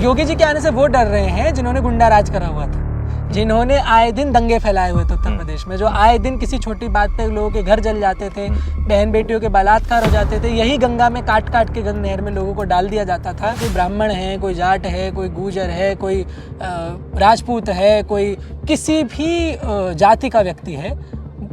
योगी जी के आने से वो डर रहे हैं जिन्होंने गुंडा राज करा हुआ था, जिन्होंने आए दिन दंगे फैलाए हुए थे उत्तर प्रदेश में, जो आए दिन किसी छोटी बात पे लोगों के घर जल जाते थे, बहन बेटियों के बलात्कार हो जाते थे, यही गंगा में काट काट के गंगा नहर में लोगों को डाल दिया जाता था। कोई ब्राह्मण है, कोई जाट है, कोई गुर्जर है, कोई राजपूत है, कोई किसी भी जाति का व्यक्ति है,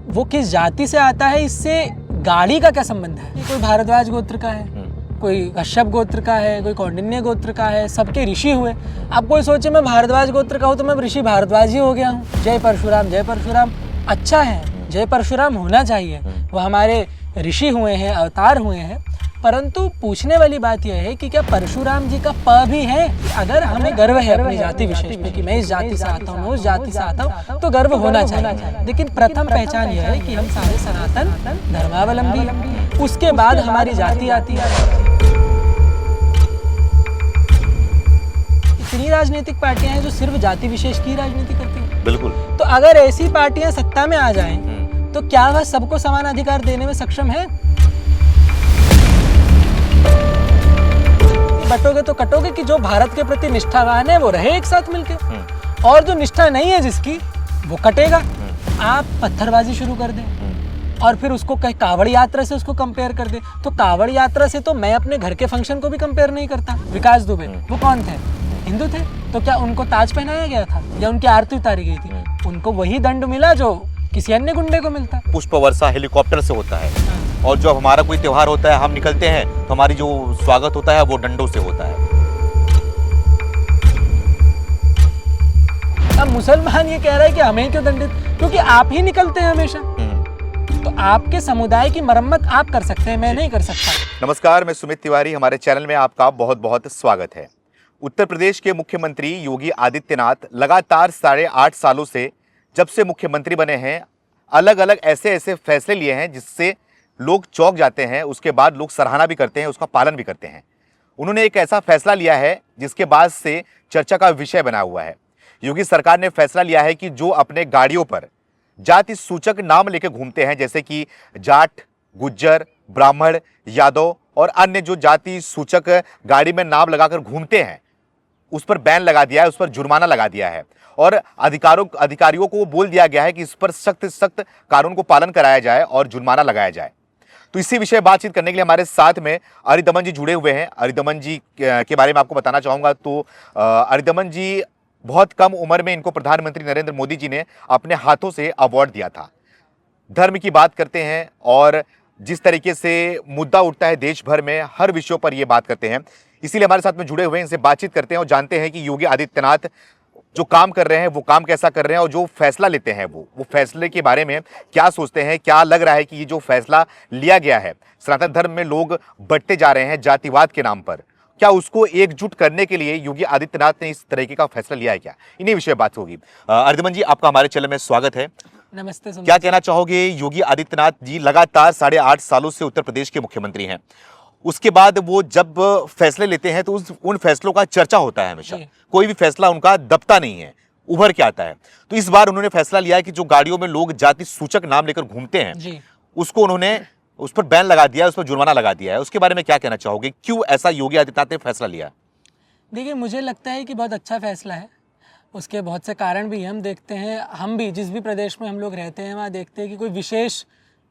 वो किस जाति से आता है इससे गाड़ी का क्या संबंध है। कोई भारद्वाज गोत्र का है, कोई कश्यप गोत्र का है, कोई कौंडिन्य गोत्र का है, सबके ऋषि हुए। अब कोई सोचे मैं भारद्वाज गोत्र का हूँ तो मैं ऋषि भारद्वाज ही हो गया हूँ। जय परशुराम अच्छा है, जय परशुराम होना चाहिए, वो हमारे ऋषि हुए हैं, अवतार हुए हैं। परंतु पूछने वाली बात यह है कि क्या परशुराम जी का प भी है? अगर हमें गर्व है अपनी जाति विशेष पे कि मैं इस जाति से आता हूँ, उस जाति से आता हूँ, तो गर्व होना चाहिए। लेकिन प्रथम पहचान यह है कि हम सारे सनातन धर्मावलंबी हैं, उसके बाद हमारी जाति आती है। इतनी राजनीतिक पार्टियां हैं जो सिर्फ जाति विशेष की राजनीति करती हैं। बिल्कुल। तो अगर ऐसी पार्टियां सत्ता में आ जाएं, तो क्या वह सबको समान अधिकार देने में सक्षम है? बटोगे तो कटोगे कि जो भारत के प्रति निष्ठावान है वो रहे एक साथ मिलके, और जो निष्ठा नहीं है जिसकी, वो कटेगा। आप पत्थरबाजी शुरू कर दें और फिर उसको कहीं कावड़ यात्रा से उसको कंपेयर कर दे, तो कावड़ यात्रा से तो मैं अपने घर के फंक्शन को भी कंपेयर नहीं करता। विकास दुबे वो कौन थे? हिंदू थे, तो क्या उनको ताज पहनाया गया था या उनकी आरती उतारी गई थी? उनको वही दंड मिला जो किसी अन्य गुंडे को मिलता। पुष्प वर्षा हेलीकॉप्टर से होता है, और जब हमारा कोई त्योहार होता है, हम निकलते हैं, तो हमारी जो स्वागत होता है वो डंडों से होता है। अब मुसलमान ये कह रहा है कि हमें क्यों दंडित? क्योंकि आप ही निकलते हैं हमेशा, तो आपके समुदाय की मरम्मत आप कर सकते हैं, मैं नहीं कर सकता। नमस्कार, मैं सुमित तिवारी, हमारे चैनल में आपका बहुत बहुत स्वागत है। उत्तर प्रदेश के मुख्यमंत्री योगी आदित्यनाथ लगातार 8.5 सालों से जब से मुख्यमंत्री बने हैं, अलग अलग ऐसे फैसले लिए हैं जिससे लोग चौंक जाते हैं, उसके बाद लोग सराहना भी करते हैं, उसका पालन भी करते हैं। उन्होंने एक ऐसा फैसला लिया है जिसके बाद से चर्चा का विषय बना हुआ है। योगी सरकार ने फैसला लिया है कि जो अपने गाड़ियों पर जाति सूचक नाम लेकर घूमते हैं, जैसे कि जाट, गुज्जर, ब्राह्मण, यादव और अन्य जो जाति सूचक गाड़ी में नाम लगाकर घूमते हैं, उस पर बैन लगा दिया है, उस पर जुर्माना लगा दिया है, और अधिकारियों को बोल दिया गया है कि इस पर सख्त कानून को पालन कराया जाए और जुर्माना लगाया जाए। तो इसी विषय बातचीत करने के लिए हमारे साथ में अरिदमन जी जुड़े हुए हैं। अरिदमन जी के बारे में आपको बताना चाहूँगा तो अरिदमन जी बहुत कम उम्र में इनको प्रधानमंत्री नरेंद्र मोदी जी ने अपने हाथों से अवार्ड दिया था। धर्म की बात करते हैं और जिस तरीके से मुद्दा उठता है देश भर में, हर विषयों पर ये बात करते हैं। इसीलिए हमारे साथ में जुड़े हुए हैं, इनसे बातचीत करते हैं और जानते हैं कि योगी आदित्यनाथ जो काम कर रहे हैं वो काम कैसा कर रहे हैं, और जो फैसला लेते हैं वो फैसले के बारे में क्या सोचते हैं। क्या लग रहा है कि ये जो फैसला लिया गया है, सनातन धर्म में लोग बढ़ते जा रहे हैं जातिवाद के नाम पर, क्या उसको एकजुट करने के लिए योगी आदित्यनाथ ने इस तरीके का फैसला लिया है क्या? इन्हीं विषय बात होगी। अरिदमन जी, आपका हमारे चैनल में स्वागत है। नमस्ते। क्या कहना चाहोगे? योगी आदित्यनाथ जी लगातार 8.5 सालों से उत्तर प्रदेश के मुख्यमंत्री हैं, उसके बाद वो जब फैसले लेते हैं तो उन फैसलों का चर्चा होता है हमेशा, कोई भी फैसला उनका दबता नहीं है, उभर के आता है। तो इस बार उन्होंने फैसला लिया है कि जो गाड़ियों में लोग जाति सूचक नाम लेकर घूमते हैं, उसको उन्होंने उस पर बैन लगा दिया है, उस पर जुर्माना लगा दिया है। उसके बारे में क्या कहना चाहोगे? क्यों ऐसा योगी आदित्यनाथ ने फैसला लिया? देखिए, मुझे लगता है कि बहुत अच्छा फैसला है। उसके बहुत से कारण भी हम देखते हैं, हम भी जिस भी प्रदेश में हम लोग रहते हैं वहाँ देखते हैं कि कोई विशेष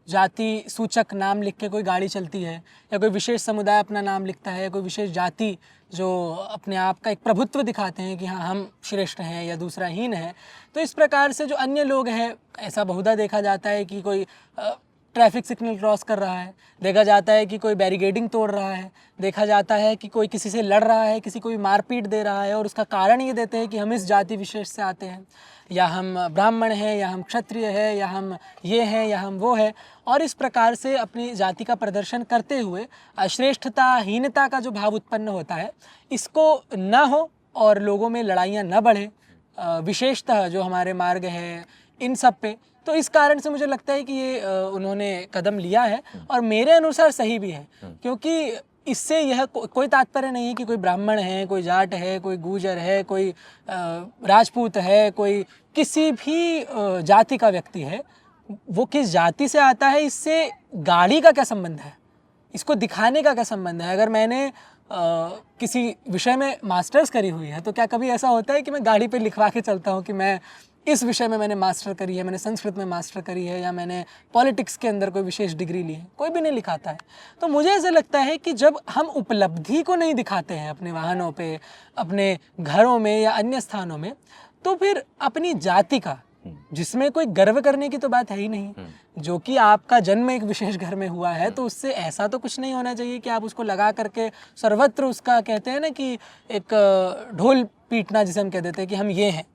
जाति सूचक नाम लिख के कोई गाड़ी चलती है, या कोई विशेष समुदाय अपना नाम लिखता है, कोई विशेष जाति जो अपने आप का एक प्रभुत्व दिखाते हैं कि हाँ हम श्रेष्ठ हैं या दूसरा हीन है। तो इस प्रकार से जो अन्य लोग हैं, ऐसा बहुधा देखा जाता है कि कोई ट्रैफिक सिग्नल क्रॉस कर रहा है, देखा जाता है कि कोई बैरिकेडिंग तोड़ रहा है, देखा जाता है कि कोई किसी से लड़ रहा है, किसी को भी मारपीट दे रहा है, और उसका कारण ये देते हैं कि हम इस जाति विशेष से आते हैं, या हम ब्राह्मण हैं, या हम क्षत्रिय हैं, या हम ये हैं, या हम वो हैं। और इस प्रकार से अपनी जाति का प्रदर्शन करते हुए श्रेष्ठता हीनता का जो भाव उत्पन्न होता है, इसको न हो और लोगों में लड़ाइयाँ न बढ़े, विशेषतः जो हमारे मार्ग हैं इन सब पे। तो इस कारण से मुझे लगता है कि ये उन्होंने कदम लिया है, और मेरे अनुसार सही भी है, क्योंकि इससे यह कोई तात्पर्य नहीं है कि कोई ब्राह्मण है, कोई जाट है, कोई गुर्जर है, कोई राजपूत है, कोई किसी भी जाति का व्यक्ति है, वो किस जाति से आता है इससे गाड़ी का क्या संबंध है, इसको दिखाने का क्या संबंध है? अगर मैंने किसी विषय में मास्टर्स करी हुई है तो क्या कभी ऐसा होता है कि मैं गाड़ी पे लिखवा के चलता हूँ कि मैं इस विषय में मैंने मास्टर करी है, मैंने संस्कृत में मास्टर करी है, या मैंने पॉलिटिक्स के अंदर कोई विशेष डिग्री ली है? कोई भी नहीं लिखाता है। तो मुझे ऐसा लगता है कि जब हम उपलब्धि को नहीं दिखाते हैं अपने वाहनों पे, अपने घरों में या अन्य स्थानों में, तो फिर अपनी जाति का, जिसमें कोई गर्व करने की तो बात है ही नहीं, जो कि आपका जन्म एक विशेष घर में हुआ है, तो उससे ऐसा तो कुछ नहीं होना चाहिए कि आप उसको लगा करके सर्वत्र उसका, कहते हैं ना कि एक ढोल पीटना जिसे हम कह देते हैं कि हम ये हैं।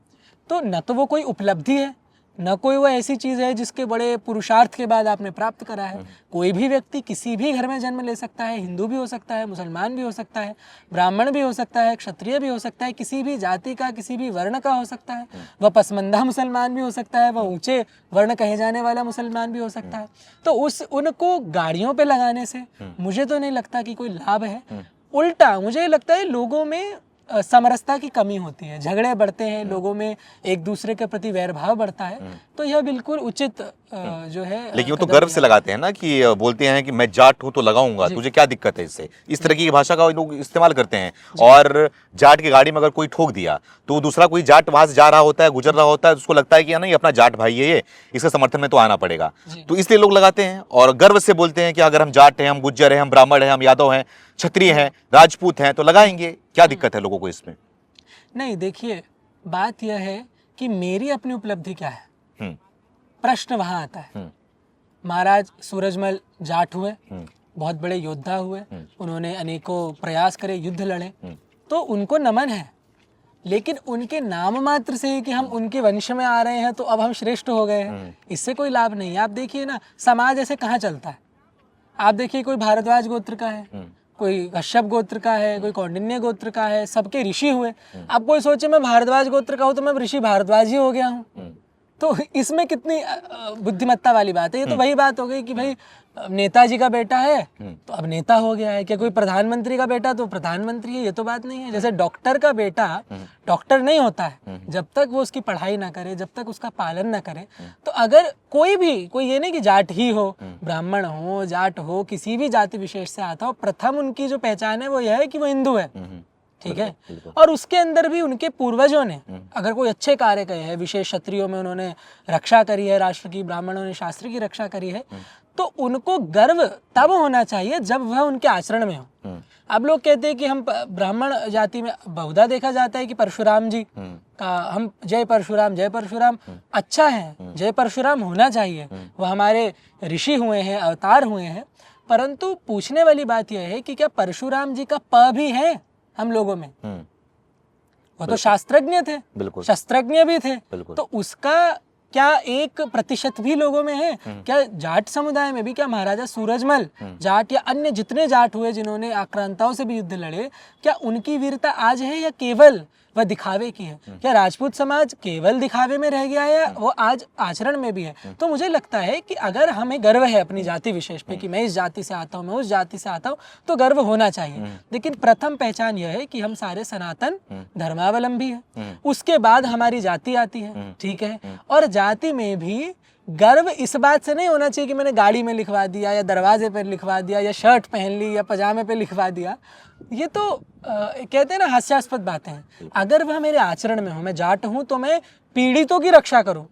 तो न तो वो कोई उपलब्धि है, न कोई वो ऐसी चीज़ है जिसके बड़े पुरुषार्थ के बाद आपने प्राप्त करा है। कोई भी व्यक्ति किसी भी घर में जन्म ले सकता है, हिंदू भी हो सकता है, मुसलमान भी हो सकता है, ब्राह्मण भी हो सकता है, क्षत्रिय भी हो सकता है, किसी भी जाति का, किसी भी वर्ण का हो सकता है। वह पसमंदा मुसलमान भी हो सकता है, वह ऊंचे वर्ण कहे जाने वाला मुसलमान भी हो सकता है। तो उनको गाड़ियों पर लगाने से मुझे तो नहीं लगता कि कोई लाभ है। उल्टा मुझे लगता है लोगों में समरसता की कमी होती है, झगड़े बढ़ते हैं, लोगों में एक दूसरे के प्रति वैरभाव बढ़ता है। तो यह बिल्कुल उचित जो है। लेकिन वो तो गर्व से लगाते हैं ना, कि बोलते हैं कि मैं जाट हूं तो लगाऊंगा, तुझे क्या दिक्कत है इससे? इस तरह की भाषा का लोग इस्तेमाल करते हैं। और जाट की गाड़ी में अगर कोई ठोक दिया तो दूसरा कोई जाट वहां से जा रहा होता है, गुजर रहा होता है, उसको लगता है कि नहीं अपना जाट भाई है ये, इसके समर्थन में तो आना पड़ेगा, तो इसलिए लोग लगाते हैं और गर्व से बोलते हैं कि अगर हम जाट हैं, हम गुज्जर हैं, हम ब्राह्मण हैं, हम यादव हैं, क्षत्रिय हैं, राजपूत हैं, तो लगाएंगे। क्या दिक्कत है लोगों को इसमें? नहीं, देखिए बात यह है कि मेरी अपनी उपलब्धि क्या है, प्रश्न वहां आता है। महाराज सूरजमल जाट हुए, बहुत बड़े योद्धा हुए, उन्होंने अनेकों प्रयास करे, युद्ध लड़े, तो उनको नमन है। लेकिन उनके नाम मात्र से ही कि हम उनके वंश में आ रहे हैं तो अब हम श्रेष्ठ हो गए हैं, इससे कोई लाभ नहीं है। आप देखिए ना, समाज ऐसे कहाँ चलता है। आप देखिए कोई भारद्वाज गोत्र का है, कोई कश्यप गोत्र का है, कोई कौंडिन्य गोत्र का है, सबके ऋषि हुए। अब कोई सोचे मैं भारद्वाज गोत्र का हूँ तो मैं ऋषि भारद्वाज ही हो गया हूँ, तो इसमें कितनी बुद्धिमत्ता वाली बात है। ये तो वही बात हो गई कि भाई नेताजी का बेटा है तो अब नेता हो गया है, क्या कोई प्रधानमंत्री का बेटा तो प्रधानमंत्री है, ये तो बात नहीं है। जैसे डॉक्टर का बेटा डॉक्टर नहीं होता है जब तक वो उसकी पढ़ाई ना करे, जब तक उसका पालन ना करे। तो अगर कोई ये नहीं कि जाट ही हो, ब्राह्मण हो, जाट हो, किसी भी जाति विशेष से आता हो, प्रथम उनकी जो पहचान है वो यह है कि वो हिंदू है, ठीक है। और उसके अंदर भी उनके पूर्वजों ने अगर कोई अच्छे कार्य किए हैं, विशेष क्षत्रियों में उन्होंने रक्षा करी है राष्ट्र की, ब्राह्मणों ने शास्त्र की रक्षा करी है, तो उनको गर्व तब होना चाहिए जब वह उनके आचरण में हो। अब लोग कहते हैं कि हम ब्राह्मण जाति में बहुधा देखा जाता है कि परशुराम जी का हम जय परशुराम अच्छा है, जय परशुराम होना चाहिए, वह हमारे ऋषि हुए हैं, अवतार हुए हैं। परंतु पूछने वाली बात यह है कि क्या परशुराम जी का प भी है हम लोगों में? वो तो शास्त्रज्ञ थे, शस्त्रज्ञ भी थे, तो उसका क्या 1% भी लोगों में है? क्या जाट समुदाय में भी, क्या महाराजा सूरजमल जाट या अन्य जितने जाट हुए जिन्होंने आक्रांताओं से भी युद्ध लड़े, क्या उनकी वीरता आज है या केवल वह दिखावे की है? क्या राजपूत समाज केवल दिखावे में रह गया है या वो आज आचरण में भी है? तो मुझे लगता है कि अगर हमें गर्व है अपनी जाति विशेष पे कि मैं इस जाति से आता हूँ, मैं उस जाति से आता हूँ, तो गर्व होना चाहिए। लेकिन प्रथम पहचान यह है कि हम सारे सनातन धर्मावलंबी हैं, उसके बाद हमारी जाति आती है, ठीक है। और जाति में भी गर्व इस बात से नहीं होना चाहिए कि मैंने गाड़ी में लिखवा दिया या दरवाजे पर लिखवा दिया या शर्ट पहन ली या पजामे पे लिखवा दिया। ये तो कहते हैं ना हास्यास्पद बातें हैं। अगर वह मेरे आचरण में हो, मैं जाट हूं तो मैं पीड़ितों की रक्षा करूं,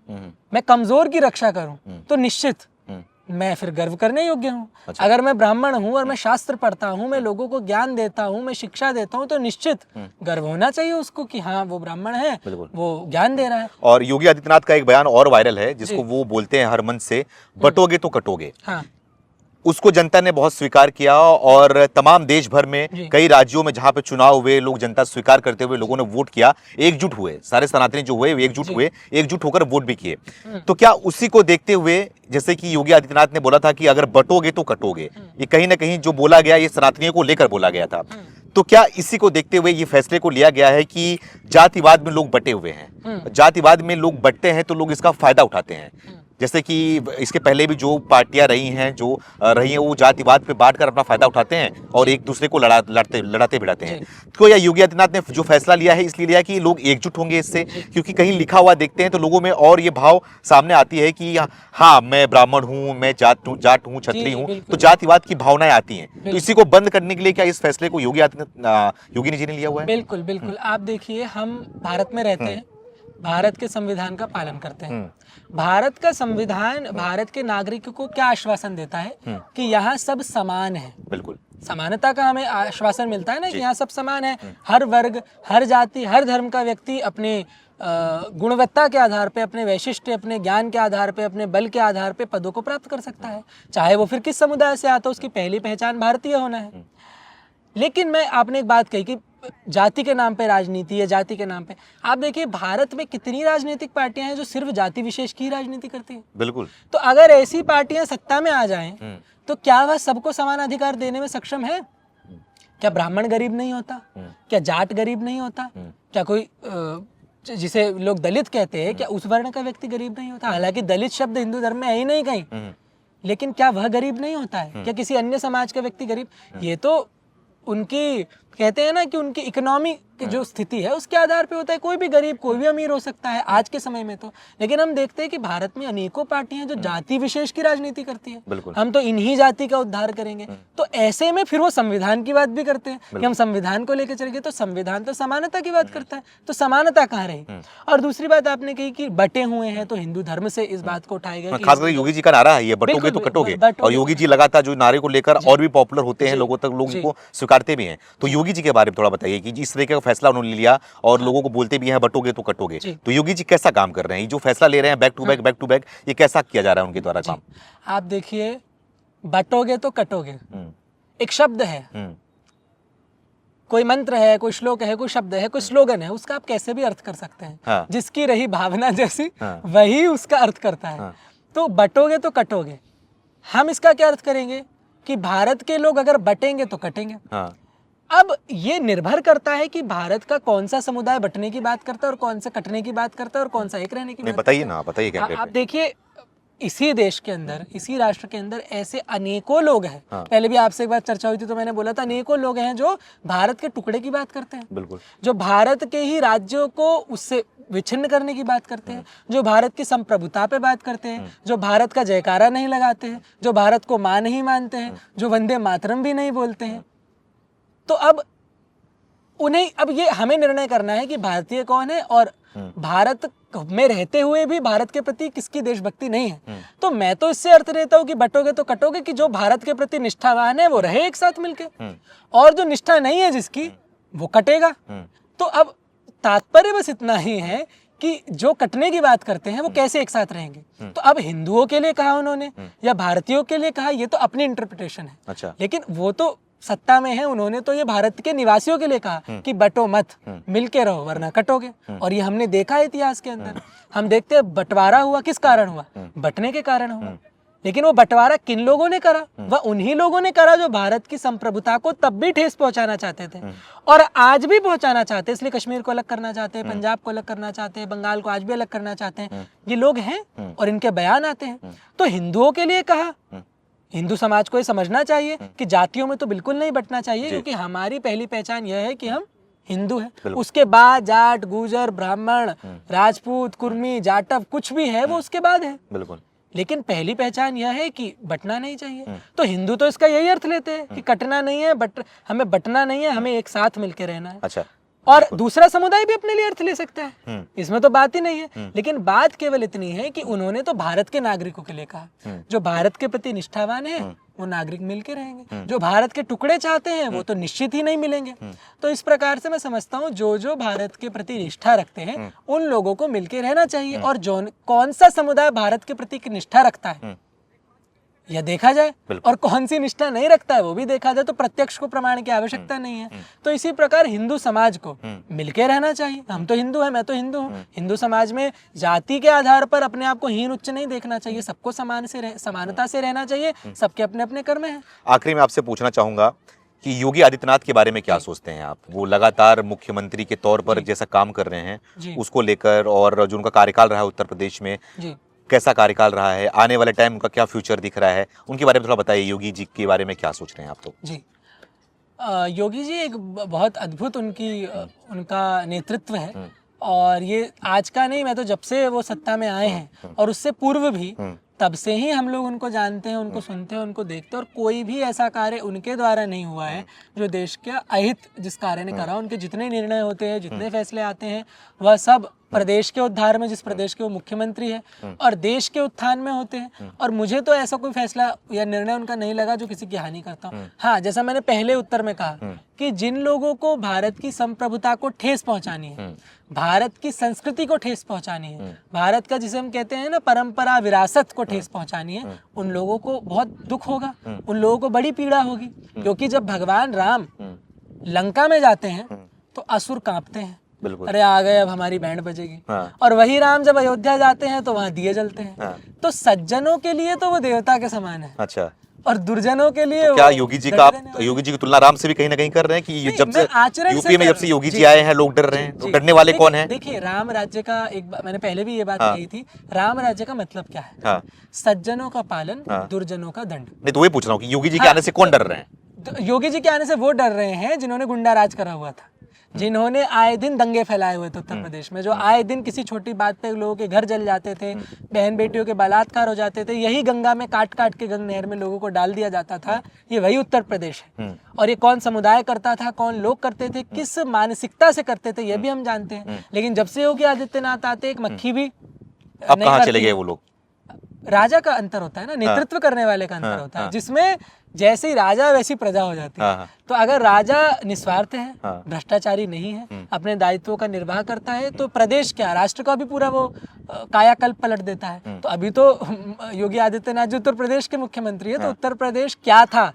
मैं कमजोर की रक्षा करूं, तो निश्चित मैं फिर गर्व करने योग्य हूँ। अच्छा। अगर मैं ब्राह्मण हूँ और मैं शास्त्र पढ़ता हूँ, मैं लोगों को ज्ञान देता हूँ, मैं शिक्षा देता हूँ, तो निश्चित गर्व होना चाहिए उसको कि हाँ वो ब्राह्मण है, वो ज्ञान दे रहा है। और योगी आदित्यनाथ का एक बयान और वायरल है जिसको वो बोलते हैं हर मन से, बटोगे तो कटोगे। हाँ। उसको जनता ने बहुत स्वीकार किया और तमाम देश भर में कई राज्यों में जहां पे चुनाव हुए, लोग जनता स्वीकार करते हुए लोगों ने वोट किया, एकजुट हुए, सारे सनातनी जो हुए एकजुट हुए, एकजुट होकर वोट भी किए। तो क्या उसी को देखते हुए, जैसे कि योगी आदित्यनाथ ने बोला था कि अगर बटोगे तो कटोगे, ये कहीं ना कहीं जो बोला गया ये सनातनियों को लेकर बोला गया था, तो क्या इसी को देखते हुए ये फैसले को लिया गया है कि जातिवाद में लोग बटे हुए हैं, जातिवाद में लोग बटते हैं तो लोग इसका फायदा उठाते हैं, जैसे कि इसके पहले भी जो पार्टियां रही हैं वो जातिवाद पे बांटकर अपना फायदा उठाते हैं और एक दूसरे को लड़ाते भिड़ाते हैं। तो या योगी आदित्यनाथ ने जो फैसला लिया है इसलिए लिया कि लोग एकजुट होंगे इससे, क्योंकि कहीं लिखा हुआ देखते हैं तो लोगों में और ये भाव सामने आती है कि हाँ मैं ब्राह्मण हूँ, मैं जाट हूँ, क्षत्रिय हूँ, तो जातिवाद की भावनाएं आती हैं। तो इसी को बंद करने के लिए क्या इस फैसले को योगी जी ने लिया हुआ है? बिल्कुल बिल्कुल। आप देखिए, हम भारत में रहते हैं, भारत के संविधान का पालन करते हैं। भारत का संविधान भारत के नागरिकों को क्या आश्वासन देता है कि यहाँ सब समान है। बिल्कुल, समानता का हमें आश्वासन मिलता है ना, कि यहाँ सब समान है। हर वर्ग, हर जाति, हर धर्म का व्यक्ति अपने गुणवत्ता के आधार पे, अपने वैशिष्ट्य, अपने ज्ञान के आधार पे, अपने बल के आधार पे पदों को प्राप्त कर सकता है, चाहे वो फिर किस समुदाय से आता हो। उसकी पहली पहचान भारतीय होना है। लेकिन आपने एक बात कही कि जाति के नाम पे राजनीति है, जाति के नाम पे। आप देखिए, भारत में कितनी राजनीतिक पार्टियां हैं जो सिर्फ जाति विशेष की राजनीति करती हैं। बिल्कुल। तो अगर ऐसी पार्टियां सत्ता में आ जाएं तो क्या वह सबको समान अधिकार देने में सक्षम है? क्या ब्राह्मण गरीब नहीं होता? क्या जाट गरीब नहीं होता? क्या कोई जिसे लोग दलित कहते हैं, क्या उस वर्ण का व्यक्ति गरीब नहीं होता? हालांकि दलित शब्द हिंदू धर्म में है ही नहीं कहीं, लेकिन क्या वह गरीब नहीं होता है? क्या किसी अन्य समाज का व्यक्ति गरीब? ये तो उनकी, कहते हैं ना कि उनकी इकोनॉमी की जो स्थिति है उसके आधार पे होता है। कोई भी गरीब, कोई भी अमीर हो सकता है आज के समय में तो। लेकिन हम देखते हैं कि भारत में अनेकों पार्टियां जो जाति विशेष की राजनीति करती है। हम तो इन्हीं जाति का उद्धार करेंगे। तो ऐसे में फिर वो संविधान की बात भी करते हैं कि हम संविधान को लेकर चलेंगे। तो संविधान तो समानता की बात करता है, तो समानता कहाँ रही? और दूसरी बात आपने कही कि बटे हुए हैं, तो हिंदू धर्म से इस बात को उठाया गया। खासकर योगी जी का नारा है ये, बटोगे तो कटोगे। और योगी जी लगातार जो नारे को लेकर और भी पॉपुलर होते हैं, लोगों तक लोग इनको स्वीकारते भी हैं। तो योगी जी के बारे में थोड़ा बताइए कि इस तरह का फैसला उन्होंने लिया और लोगों को बोलते भी हैं बटोगे तो कटोगे। तो योगी जी कैसा काम कर रहे हैं? जो फैसला ले रहे हैं बैक टू बैक, ये कैसा किया जा रहा है उनके द्वारा काम? आप देखिए, बटोगे तो कटोगे एक शब्द है, कोई मंत्र है, कोई श्लोक है, कोई शब्द है, कोई स्लोगन है, उसका आप कैसे भी अर्थ कर सकते हैं। हाँ। जिसकी रही भावना जैसी वही उसका अर्थ करता है। तो बटोगे तो कटोगे, हम इसका क्या अर्थ करेंगे कि भारत के लोग अगर बटेंगे तो कटेंगे। अब ये निर्भर करता है कि भारत का कौन सा समुदाय बटने की बात करता है और कौन सा कटने की बात करता है और कौन सा एक रहने की बात। बताइए ना, बताइए क्या। आप देखिए, इसी देश के अंदर, इसी राष्ट्र के अंदर ऐसे अनेकों लोग हैं। पहले भी आपसे एक बार चर्चा हुई थी तो मैंने बोला था, अनेकों लोग हैं जो भारत के टुकड़े की बात करते हैं। बिल्कुल। जो भारत के ही राज्यों को उससे विच्छिन्न करने की बात करते हैं, जो भारत की संप्रभुता पे बात करते हैं, जो भारत का जयकारा नहीं लगाते हैं, जो भारत को मां नहीं मानते हैं, जो वंदे मातरम भी नहीं बोलते हैं। तो अब उन्हें, अब ये हमें निर्णय करना है कि भारतीय कौन है और भारत में रहते हुए भी भारत के प्रति किसकी देशभक्ति नहीं है। तो मैं तो इससे अर्थ लेता हूँ कि बटोगे तो कटोगे, कि जो भारत के प्रति निष्ठावान है वो रहे एक साथ मिलके, और जो निष्ठा नहीं है जिसकी, वो कटेगा। तो अब तात्पर्य बस इतना ही है कि जो कटने की बात करते हैं वो कैसे एक साथ रहेंगे। तो अब हिंदुओं के लिए कहा उन्होंने या भारतीयों के लिए कहा, ये तो अपनी इंटरप्रिटेशन है। अच्छा। लेकिन वो तो सत्ता में है, उन्होंने तो ये भारत के निवासियों के लिए कहा कि बटो मत, मिलके रहो वरना कटोगे। और ये हमने देखा है इतिहास के अंदर। हम देखते हैं बंटवारा हुआ किस कारण हुआ? बटने के कारण हुआ। लेकिन वो बंटवारा किन लोगों ने करा? वह उन्हीं लोगों ने करा जो भारत की संप्रभुता को तब भी ठेस पहुंचाना चाहते थे और आज भी पहुंचाना चाहते हैं। इसलिए कश्मीर को अलग करना चाहते हैं, पंजाब को अलग करना चाहते हैं, बंगाल को आज भी अलग करना चाहते हैं। ये लोग हैं और इनके बयान आते हैं। तो हिंदुओं के लिए कहा, हिंदू समाज को ये समझना चाहिए कि जातियों में तो बिल्कुल नहीं बंटना चाहिए, क्योंकि हमारी पहली पहचान यह है कि हम हिंदू हैं। उसके बाद जाट, गुर्जर, ब्राह्मण, राजपूत, कुर्मी, जाटव कुछ भी है वो उसके बाद है। बिल्कुल। लेकिन पहली पहचान यह है कि बटना नहीं चाहिए। तो हिंदू तो इसका यही अर्थ लेते हैं कि कटना नहीं है, हमें बटना नहीं है, हमें एक साथ मिलकर रहना है। अच्छा। और दूसरा समुदाय भी अपने लिए अर्थ ले सकता है, इसमें तो बात ही नहीं है। लेकिन बात केवल इतनी है कि उन्होंने तो भारत के नागरिकों के लिए कहा। जो भारत के प्रति निष्ठावान है वो नागरिक मिलके रहेंगे, जो भारत के टुकड़े चाहते हैं वो तो निश्चित ही नहीं मिलेंगे। तो इस प्रकार से मैं समझता हूँ जो भारत के प्रति निष्ठा रखते हैं उन लोगों को मिलके रहना चाहिए। और जो कौन सा समुदाय भारत के प्रति निष्ठा रखता है यह देखा जाए, और कौन सी निष्ठा नहीं रखता है वो भी देखा जाए। तो प्रत्यक्ष को प्रमाण की आवश्यकता नहीं है। तो इसी प्रकार हिंदू समाज को मिलके रहना चाहिए। हम तो हिंदू हैं, मैं तो हिंदू हूँ। हिंदू समाज में जाति के आधार पर अपने आप को हीन उच्च नहीं देखना चाहिए, सबको समानता से रहना चाहिए, सबके अपने अपने कर्म हैं। आखिरी में आपसे पूछना चाहूंगा कि योगी आदित्यनाथ के बारे में क्या सोचते हैं आप? वो लगातार मुख्यमंत्री के तौर पर जैसा काम कर रहे हैं उसको लेकर, और जो उनका कार्यकाल रहा है उत्तर प्रदेश में, कैसा कार्यकाल रहा है, आने वाले टाइम का क्या फ्यूचर दिख रहा है, उनके बारे में थोड़ा बताइए। योगी जी के बारे में क्या सोच रहे हैं आप? तो जी, योगी जी एक बहुत अद्भुत उनका नेतृत्व है। और ये आज का नहीं, मैं तो जब से वो सत्ता में आए हैं और उससे पूर्व भी, तब से ही हम लोग उनको जानते हैं, उनको सुनते हैं, उनको देखते हैं। और कोई भी ऐसा कार्य उनके द्वारा नहीं हुआ है जो देश के अहित जिस कार्य ने करा। उनके जितने निर्णय होते हैं, जितने फैसले आते हैं, वह सब प्रदेश के उद्धार में, जिस प्रदेश के वो मुख्यमंत्री है, और देश के उत्थान में होते हैं। और मुझे तो ऐसा कोई फैसला या निर्णय उनका नहीं लगा जो किसी की हानि करता हूँ। हाँ, जैसा मैंने पहले उत्तर में कहा कि जिन लोगों को भारत की संप्रभुता को ठेस पहुंचानी है, भारत की संस्कृति को ठेस पहुंचानी है, भारत का जिसे हम कहते हैं ना परंपरा, विरासत को ठेस पहुंचानी है, उन लोगों को बहुत दुख होगा, उन लोगों को बड़ी पीड़ा होगी। क्योंकि जब भगवान राम लंका में जाते हैं तो असुर कांपते हैं, अरे आ गए, अब हमारी बैंड बजेगी। और वही राम जब अयोध्या जाते हैं तो वहां दिए जलते हैं। तो सज्जनों के लिए तो वो देवता के समान है। अच्छा। और दुर्जनों के लिए तो क्या योगी जी का, आप योगी जी की तुलना राम से भी कहीं ना कहीं कर रहे हैं कि जब से यूपी में जब से योगी जी आए हैं लोग डर रहे हैं? तो डरने वाले कौन हैं? देखिए, राम राज्य का मैंने पहले भी ये बात कही थी, राम राज्य का मतलब क्या है? सज्जनों का पालन, दुर्जनों का दंड। नहीं, तो वही पूछ रहा हूँ कि योगी जी के आने से कौन डर रहे हैं? योगी जी के आने से वो डर रहे हैं जिन्होंने गुंडा राज करा हुआ था, जिन्होंने आए दिन दंगे फैलाए हुए थे उत्तर प्रदेश में, जो आए दिन किसी छोटी बात पे लोगों के घर जल जाते थे, बहन बेटियों के बलात्कार हो जाते थे, यही गंगा में काट काट के गंगा नहर में लोगों को डाल दिया जाता था। ये वही उत्तर प्रदेश है। और ये कौन समुदाय करता था, कौन लोग करते थे, किस मानसिकता से करते थे, ये भी हम जानते हैं। लेकिन जब से योगी आदित्यनाथ आते, एक मक्खी भी अब कहाँ चले गए वो लोग? राजा का अंतर होता है ना, नेतृत्व करने वाले का अंतर होता है, जिसमें जैसे ही राजा वैसी प्रजा हो जाती है। तो अगर राजा निस्वार्थ है, भ्रष्टाचारी नहीं है, अपने दायित्वों का निर्वाह करता है, तो प्रदेश क्या, राष्ट्र का भी पूरा वो कायाकल्प पलट देता है। तो अभी तो योगी आदित्यनाथ जो उत्तर प्रदेश के मुख्यमंत्री है, तो उत्तर प्रदेश क्या था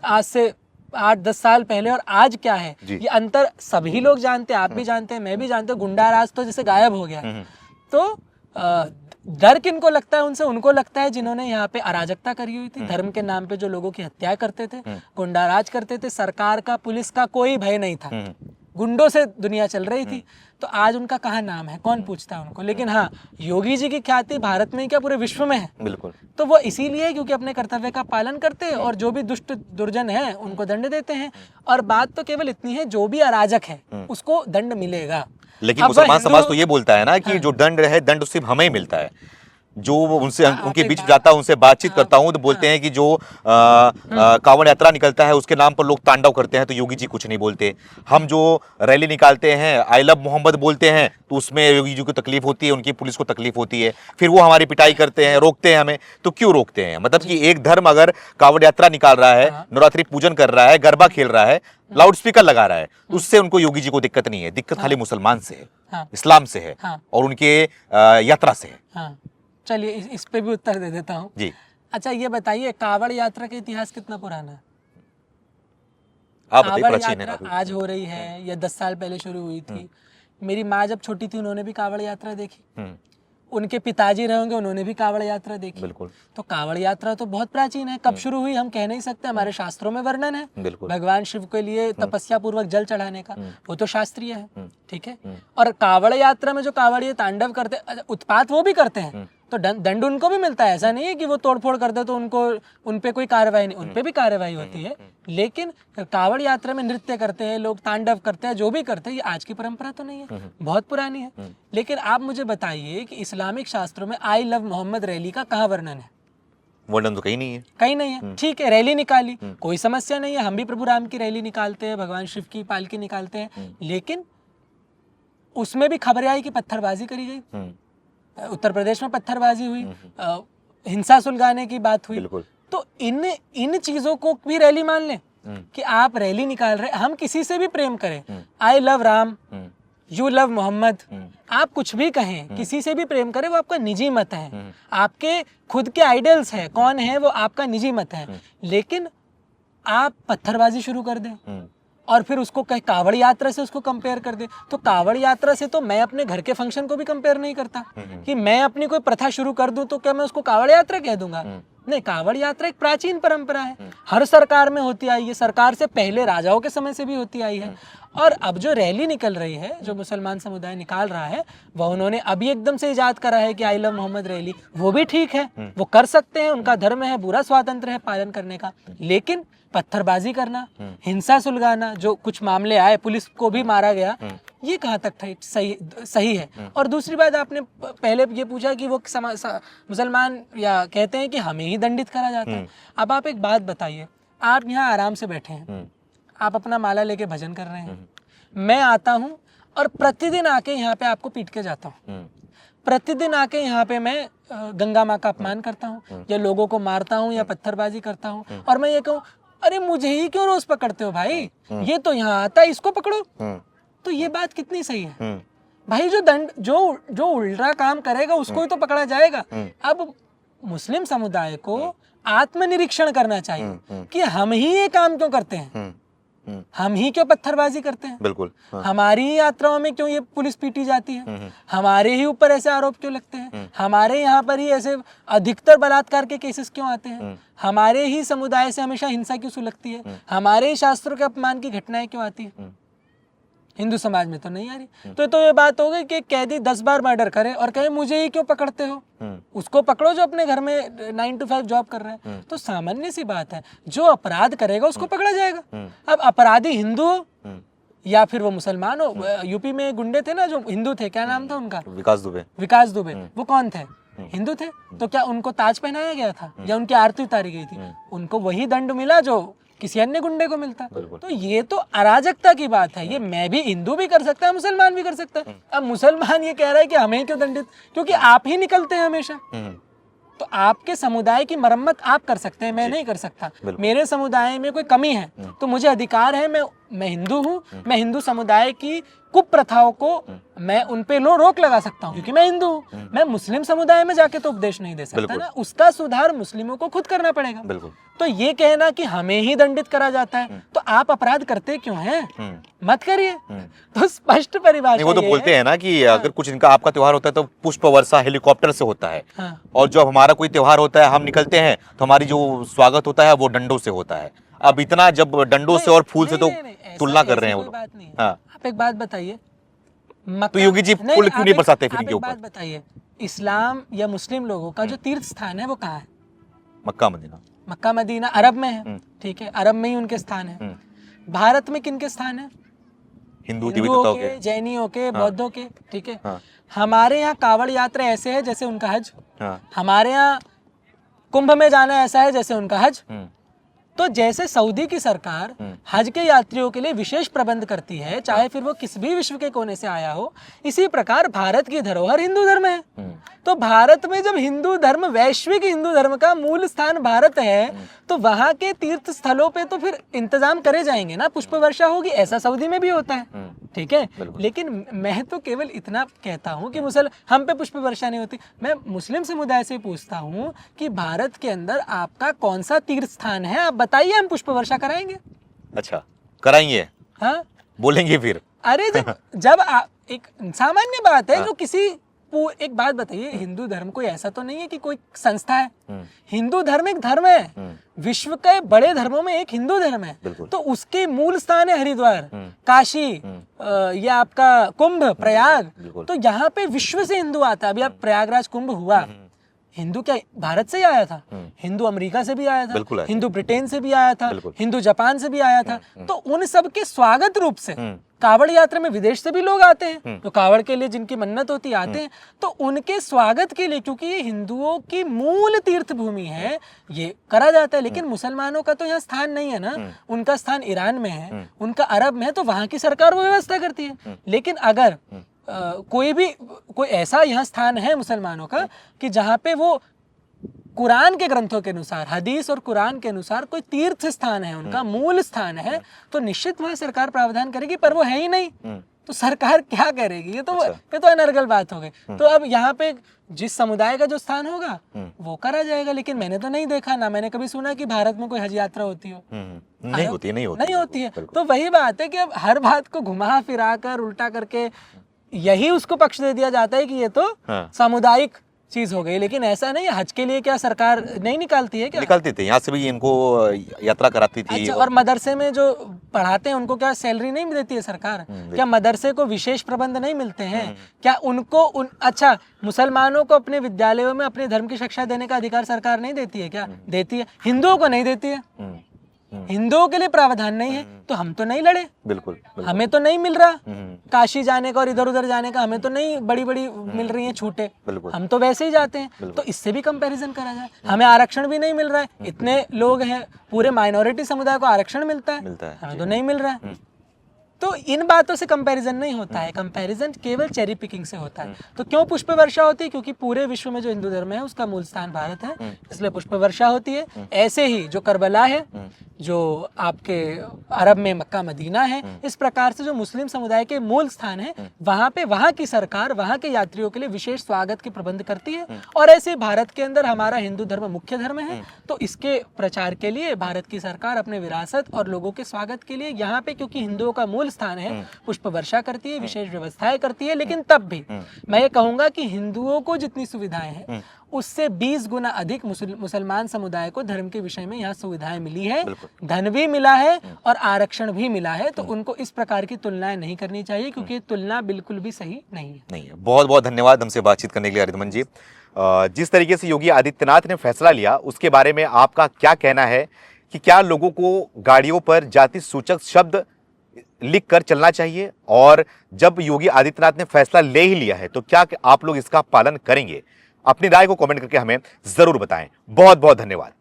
आज से 8-10 साल पहले और आज क्या है, ये अंतर सभी लोग जानते हैं, आप भी जानते हैं, मैं भी जानते हूँ। गुंडा राज तो जैसे गायब हो गया। तो डर किनको लगता है उनसे? उनको लगता है जिन्होंने यहाँ पे अराजकता करी हुई थी, धर्म के नाम पे जो लोगों की हत्या करते थे, गुंडा राज करते थे, सरकार का, पुलिस का कोई भय नहीं था, गुंडों से दुनिया चल रही थी। तो आज उनका कहाँ नाम है, कौन पूछता है उनको? लेकिन हाँ, योगी जी की ख्याति भारत में ही क्या पूरे विश्व में है। बिल्कुल। तो वो इसीलिए क्योंकि अपने कर्तव्य का पालन करते हैं और जो भी दुष्ट दुर्जन है उनको दंड देते हैं। और बात तो केवल इतनी है, जो भी अराजक है उसको दंड मिलेगा। लेकिन मुसलमान समाज तो ये बोलता है ना कि जो दंड है, दंड सिर्फ हमें ही मिलता है। जो उनसे उनके बीच जाता हूँ, उनसे बातचीत करता हूँ, तो बोलते हैं कि जो कांवड़ यात्रा निकलता है उसके नाम पर लोग तांडव करते हैं तो योगी जी कुछ नहीं बोलते। हम जो रैली निकालते हैं, आई लव मोहम्मद बोलते हैं, तो उसमें योगी जी को तकलीफ होती है, उनकी पुलिस को तकलीफ होती है, फिर वो हमारी पिटाई करते हैं, रोकते हैं हमें। तो क्यों रोकते हैं? मतलब कि एक धर्म अगर कांवड़ यात्रा निकाल रहा है, नवरात्रि पूजन कर रहा है, गरबा खेल रहा है, लाउड स्पीकर लगा रहा है, उससे उनको योगी जी को दिक्कत नहीं है। दिक्कत खाली मुसलमान से है, इस्लाम से है और उनके यात्रा से है। चलिए इस पे भी उत्तर दे देता हूँ जी। अच्छा, ये बताइए, कांवड़ यात्रा का इतिहास कितना पुराना है? कांवड़ यात्रा आज हो रही है या 10 साल पहले शुरू हुई थी? मेरी माँ जब छोटी थी उन्होंने भी कांवड़ यात्रा देखी, उनके पिताजी रहे होंगे, उन्होंने भी कांवड़ यात्रा देखी। बिल्कुल। तो कांवड़ यात्रा तो बहुत प्राचीन है, कब शुरू हुई हम कह नहीं सकते, हमारे शास्त्रों में वर्णन है। बिल्कुल। भगवान शिव के लिए तपस्या पूर्वक जल चढ़ाने का, वो तो शास्त्रीय है, ठीक है। और कांवड़ यात्रा में जो कांवड़िए तांडव करते, उत्पात वो भी करते हैं, तो दंड उनको भी मिलता है। ऐसा नहीं है कि वो तोड़फोड़ कर दे तो उनको उन पे कोई कार्रवाई नहीं, उन पे भी कार्रवाई होती है। लेकिन कांवड़ यात्रा में नृत्य करते हैं लोग, तांडव करते हैं, जो भी करते हैं, ये आज की परंपरा तो नहीं है, बहुत पुरानी है। लेकिन आप मुझे बताइए कि इस्लामिक शास्त्रों में आई लव मोहम्मद रैली का कहाँ वर्णन है? वर्णन तो कहीं नहीं है। कहीं नहीं है, ठीक है, रैली निकाली, कोई समस्या नहीं है, हम भी प्रभु राम की रैली निकालते हैं, भगवान शिव की पालकी निकालते हैं, लेकिन उसमें भी खबर आई कि पत्थरबाजी करी गई, उत्तर प्रदेश में पत्थरबाजी हुई, हिंसा सुलगाने की बात हुई। तो इन चीजों को भी रैली मान लें कि आप रैली निकाल रहे, हम किसी से भी प्रेम करें, I love Ram, you love Mohammad, आप कुछ भी कहें, किसी से भी प्रेम करें, वो आपका निजी मत है, आपके खुद के आइडल्स है, कौन है वो आपका निजी मत है। लेकिन आप पत्थरबाजी शुरू कर दें और फिर उसको कहीं कांवड़ यात्रा से उसको कंपेयर कर दे, तो कांवड़ यात्रा से तो मैं अपने घर के फंक्शन को भी कंपेयर नहीं करता कि मैं अपनी कोई प्रथा शुरू कर दूं तो क्या मैं उसको कांवड़ यात्रा कह दूंगा? नहीं, कांवड़ यात्रा एक प्राचीन परंपरा है, हर सरकार में होती आई है, सरकार से पहले राजाओं के समय से भी होती आई है। और अब जो रैली निकल रही है, जो मुसलमान समुदाय निकाल रहा है, वह उन्होंने अभी एकदम से इजाद करा है कि आई लव मोहम्मद रैली, वो भी ठीक है, वो कर सकते हैं, उनका धर्म है, पूरा स्वातंत्र है पालन करने का। लेकिन पत्थरबाजी करना, हिंसा सुलगाना, जो कुछ मामले आए, पुलिस को भी मारा गया, ये कहाँ तक सही है। और दूसरी बात, आपने पहले ये पूछा कि वो मुसलमान या कहते हैं कि हमें ही दंडित करा जाता है। अब आप एक बात बताइए, आप यहाँ आराम से बैठे हैं, आप अपना माला लेके भजन कर रहे हैं, मैं आता हूँ और प्रतिदिन आके यहाँ पे आपको पीट के जाता हूँ, प्रतिदिन आके यहाँ पे मैं गंगा माँ का अपमान करता हूँ या लोगों को मारता हूँ या पत्थरबाजी करता हूँ, और मैं ये कहूँ अरे मुझे ही क्यों रोज पकड़ते हो भाई, ये तो यहाँ आता है, इसको पकड़ो, तो ये बात कितनी सही है भाई? जो उल्टा काम करेगा उसको ही तो पकड़ा जाएगा। अब मुस्लिम समुदाय को आत्मनिरीक्षण करना चाहिए कि हम ही ये काम क्यों करते हैं, हम ही क्यों पत्थरबाजी करते हैं, बिल्कुल हमारी ही यात्राओं में क्यों ये पुलिस पीटी जाती है, हमारे ही ऊपर ऐसे आरोप क्यों लगते हैं, हमारे यहाँ पर ही ऐसे अधिकतर बलात्कार के केसेस क्यों आते हैं, हमारे ही समुदाय से हमेशा हिंसा क्यों सुलगती है, हमारे ही शास्त्रों के अपमान की घटनाएं क्यों आती है, हिंदू समाज में तो नहीं आ रही। तो ये बात हो गई कि कैदी 10 बार मर्डर करे और कहे मुझे ही क्यों पकड़ते हो, उसको पकड़ो जो अपने घर में 9 to 5 जॉब कर रहे हैं। तो सामान्य सी बात है, जो अपराध करेगा उसको पकड़ा जाएगा। अब अपराधी हिंदू हो या फिर वो मुसलमान हो, यूपी में गुंडे थे ना जो हिंदू थे, क्या नाम था उनका, विकास दुबे, वो कौन थे, हिंदू थे, तो क्या उनको ताज पहनाया गया था या उनकी आरती उतारी गई थी? उनको वही दंड मिला जो किसी अन्य गुंडे को मिलता। तो ये तो अराजकता की बात है, ये मैं भी हिंदू भी कर सकता है, मुसलमान भी कर सकता है। अब मुसलमान ये कह रहा है कि हमें क्यों दंडित, क्योंकि आप ही निकलते हैं हमेशा, तो आपके समुदाय की मरम्मत आप कर सकते हैं, मैं नहीं कर सकता। मेरे समुदाय में कोई कमी है तो मुझे अधिकार है, मैं हिंदू हूँ, मैं हिंदू समुदाय की कुप्रथाओं को मैं उन पे रोक लगा सकता हूँ क्योंकि मैं हिंदू हूँ। मैं मुस्लिम समुदाय में जाके तो उपदेश नहीं दे सकता ना, उसका सुधार मुस्लिमों को खुद करना पड़ेगा। तो ये कहना कि हमें ही दंडित करा जाता है, तो आप अपराध करते क्यों हैं, मत करिए। तो स्पष्ट परिभाषा, वो तो बोलते हैं ना कि अगर कुछ इनका आपका त्योहार होता है तो पुष्प वर्षा हेलीकॉप्टर से होता है, और जब हमारा कोई त्योहार होता है हम निकलते हैं तो हमारी जो स्वागत होता है वो डंडों से होता है। अब इतना जब डंडों से और फूल से तो तुलना कर रहे हैं वो लोग। आप एक बात बताइए, तो योगी जी फूल क्यों नहीं बरसाते फिर इनके ऊपर? बात बताइए, इस्लाम या मुस्लिम लोगों का जो तीर्थ स्थान है वो कहाँ है? Mecca Medina. मक्का मदीना अरब में है, ठीक है, अरब में ही उनके स्थान है। भारत में किनके स्थान है? हिंदुओं के, जैनियों के, बौद्धों के, ठीक है। हमारे यहाँ कावड़ यात्रा ऐसे है जैसे उनका हज, हमारे यहाँ कुंभ में जाना ऐसा है जैसे उनका हज। तो जैसे सऊदी की सरकार हज के यात्रियों के लिए विशेष प्रबंध करती है, चाहे फिर वो किस भी विश्व के कोने से आया हो, इसी प्रकार भारत की धरोहर हिंदू धर्म है। तो भारत में जब हिंदू धर्म, वैश्विक हिंदू धर्म का मूल स्थान भारत है, तो वहां के तीर्थ स्थलों पे तो फिर इंतजाम करे जाएंगे ना, पुष्प वर्षा होगी। ऐसा सऊदी में भी होता है, ठीक है। लेकिन मैं तो केवल इतना कहता हूँ कि हम पे पुष्प वर्षा नहीं होती। मैं मुस्लिम समुदाय से पूछता हूँ कि भारत के अंदर आपका कौन सा तीर्थ स्थान है, आप बताइए, हम पुष्प वर्षा कराएंगे। अच्छा, कराएंगे, हाँ, बोलेंगे फिर। अरे जब एक सामान्य बात है, जो किसी एक बात बताइए, हिंदू धर्म कोई ऐसा तो नहीं है कि कोई संस्था है, हिंदू धर्म एक धर्म है, विश्व के बड़े धर्मों में एक हिंदू धर्म है। तो उसके मूल स्थान है हरिद्वार, काशी, या आपका कुंभ, प्रयाग। तो यहाँ पे विश्व से हिंदू आता है। अभी आप प्रयागराज कुंभ हुआ, हिंदू क्या भारत से ही आया था? हिंदू अमेरिका से भी आया था, हिंदू ब्रिटेन से भी आया था, हिंदू जापान से भी आया था। तो उन सब के स्वागत रूप से कावड़ यात्रा में विदेश से भी लोग आते हैं, तो कावड़ के लिए जिनकी मन्नत होती आते हैं, तो उनके स्वागत के लिए, क्योंकि ये हिंदुओं की मूल तीर्थ भूमि है, ये करा जाता है। लेकिन मुसलमानों का तो यहाँ स्थान नहीं है ना, उनका स्थान ईरान में है, उनका अरब में है, तो वहां की सरकार वो व्यवस्था करती है। लेकिन अगर कोई ऐसा यहाँ स्थान है मुसलमानों का कि जहाँ पे वो कुरान के ग्रंथों के अनुसार, हदीस और कुरान के अनुसार कोई तीर्थ स्थान है, उनका मूल स्थान है, तो निश्चित वहाँ सरकार प्रावधान करेगी। पर वो है ही नहीं, तो सरकार क्या करेगी? ये तो अनर्गल बात हो गई। तो अब यहाँ पे जिस समुदाय का जो स्थान होगा वो करा जाएगा। लेकिन मैंने तो नहीं देखा, ना मैंने कभी सुना कि भारत में कोई हज यात्रा होती हो। नहीं होती है। तो वही बात है कि अब हर बात को घुमा फिरा कर, उल्टा करके यही उसको पक्ष दे दिया जाता है कि ये तो सामुदायिक चीज हो गई। लेकिन ऐसा नहीं है। हज के लिए क्या सरकार नहीं निकालती है क्या? निकालती थी, यहाँ से भी इनको यात्रा कराती थी। अच्छा, और मदरसे में जो पढ़ाते हैं उनको क्या सैलरी नहीं देती है सरकार? क्या मदरसे को विशेष प्रबंध नहीं मिलते हैं? क्या उनको अच्छा मुसलमानों को अपने विद्यालयों में अपने धर्म की शिक्षा देने का अधिकार सरकार नहीं देती है क्या? देती है। हिंदुओं को नहीं देती है, हिंदुओं के लिए प्रावधान नहीं है, तो हम तो नहीं लड़े। बिल्कुल, हमें तो नहीं मिल रहा काशी जाने का और इधर उधर जाने का, हमें तो नहीं बड़ी बड़ी मिल रही हैं छूटें, हम तो वैसे ही जाते हैं। तो इससे भी कंपैरिजन करा जाए। हमें आरक्षण भी नहीं मिल रहा है, इतने लोग हैं, पूरे माइनॉरिटी समुदाय को आरक्षण मिलता है, हमें तो नहीं मिल रहा है। तो इन बातों से कंपैरिजन नहीं होता है, कंपैरिजन केवल चेरी पिकिंग से होता है। तो क्यों पुष्प वर्षा होती है? क्योंकि पूरे विश्व में जो हिंदू धर्म है उसका मूल स्थान भारत है, इसलिए पुष्प वर्षा होती है। ऐसे ही जो करबला है, जो आपके अरब में मक्का मदीना है, इस प्रकार से जो मुस्लिम समुदाय के मूल स्थान है, वहाँ पे वहाँ की सरकार वहाँ के यात्रियों के लिए विशेष स्वागत के प्रबंध करती है। और ऐसे भारत के अंदर हमारा हिंदू धर्म मुख्य धर्म है, तो इसके प्रचार के लिए भारत की सरकार अपने विरासत और लोगों के स्वागत के लिए यहाँ पे, क्योंकि हिंदुओं का मूल स्थान है, पुष्प वर्षा करती है, विशेष व्यवस्थाएं करती है। लेकिन तब भी मैं ये कहूंगा कि हिंदुओं को जितनी सुविधाएं हैं उससे 20 गुना अधिक मुसलमान समुदाय को धर्म के विषय में यहाँ सुविधाएं मिली है, धन भी मिला है और आरक्षण भी मिला है। तो उनको इस प्रकार की तुलनाएं नहीं करनी चाहिए, क्योंकि तुलना बिल्कुल भी सही नहीं है। बहुत बहुत धन्यवाद हमसे बातचीत करने के लिए रिद्धिमान जी। जिस तरीके से योगी आदित्यनाथ ने फैसला लिया उसके बारे में आपका क्या कहना है कि क्या लोगों को गाड़ियों पर जाति सूचक शब्द लिख कर चलना चाहिए? और जब योगी आदित्यनाथ ने फैसला ले ही लिया है तो क्या आप लोग इसका पालन करेंगे? अपनी राय को कमेंट करके हमें जरूर बताएं। बहुत बहुत धन्यवाद।